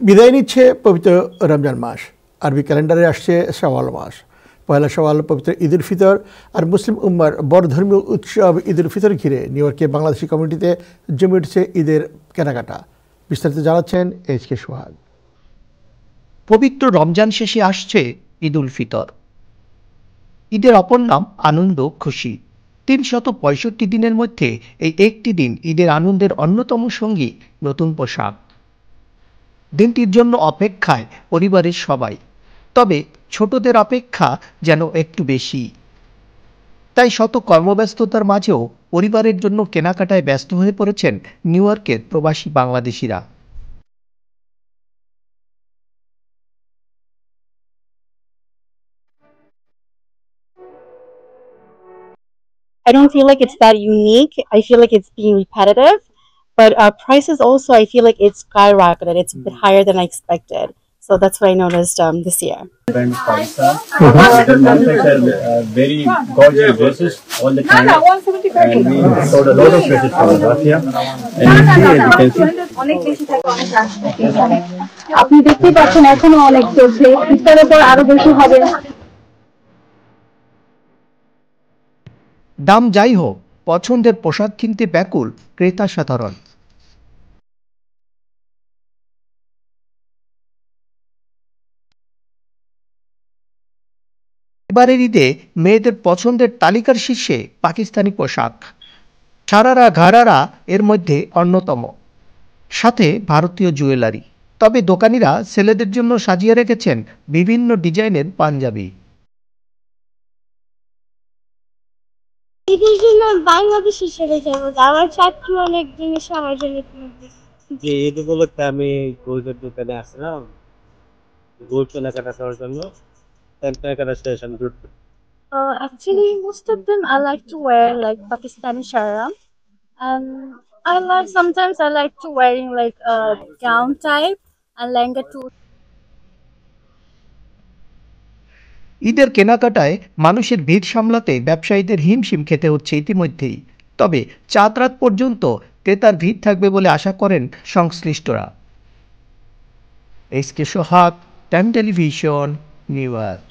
বিদায় নিচ্ছে পবিত্র রমজান মাস। আরবি ক্যালেন্ডারে আসছে শাওয়াল মাস। পয়লা শাওয়াল পবিত্র ঈদ উল ফিতর আর মুসলিম উম্মার বড় ধর্মীয় উৎসব ঈদ উল ফিতর ঘিরে নিউ ইয়র্কে বাংলাদেশি কমিউনিটিতে জমে উঠছে ঈদের কেনাকাটা। বিস্তারিত জানাচ্ছেন এইচ.কে. সোহাগ। পবিত্র রমজান শেষে আসছে ঈদ উল ফিতর। ঈদের অপর নাম আনন্দ, খুশি। ৩৬৫ দিনের মধ্যে এই একটি দিন ঈদের আনন্দের অন্যতম সঙ্গী নতুন পোশাক। দিনটির জন্য অপেক্ষায় পরিবারের সবাই, তবে ছোটদের অপেক্ষা যেন একটু বেশি। তাই শত কর্মব্যস্ততার মাঝেও পরিবারের জন্য কেনাকাটায় ব্যস্ত হয়ে পড়েছেন নিউ ইয়র্কের প্রবাসী বাংলাদেশিরা। I don't feel like it's that unique. I feel like it's being repetitive, but prices also I feel like it's skyrocketed. It's a bit higher than I expected. So that's what I noticed this year. Brand Paisa. They manufacture very gorgeous dresses all the time. And we sold a lot of dresses from Russia. And here you can see. আপনি দেখতেই পাচ্ছেন এখনো অনেক চলছে, ইফতারের পর আরো বেশি হবে। দাম যাই হোক, পছন্দের পোশাক কিনতে ব্যাকুল ক্রেতা সাধারণ। এবারের ঈদে মেয়েদের পছন্দের তালিকার শীর্ষে পাকিস্তানি পোশাক, সারারা ঘারারা এর মধ্যে অন্যতম, সাথে ভারতীয় জুয়েলারি। তবে দোকানিরা ছেলেদের জন্য সাজিয়ে রেখেছেন বিভিন্ন ডিজাইনের পাঞ্জাবি। ঈদের জন্য বাংলাদেশে ছেড়ে যাবো, আমার চাকরি অনেক জিনিস আমার জন্য যে ঈদ উপলক্ষে আমি গোল্ডের দোকানে আসলাম গোল্ড কেনাকাটা করার জন্য। কেনাকাটা station Actually, most of them I like to wear like Pakistani sharara. Sometimes I like to wearing like a gown type and lehenga too. ঈদের কেনাকাটায় মানুষের ভিড় সামলাতে ব্যবসায়ীদের হিমশিম খেতে হচ্ছে ইতিমধ্যেই। তবে চাঁদ রাত পর্যন্ত ক্রেতার ভিড় থাকবে বলে আশা করেন সংশ্লিষ্টরা। এইচ.কে. সোহাগ, টাইম টেলিভিশন, নিউ ইয়র্ক।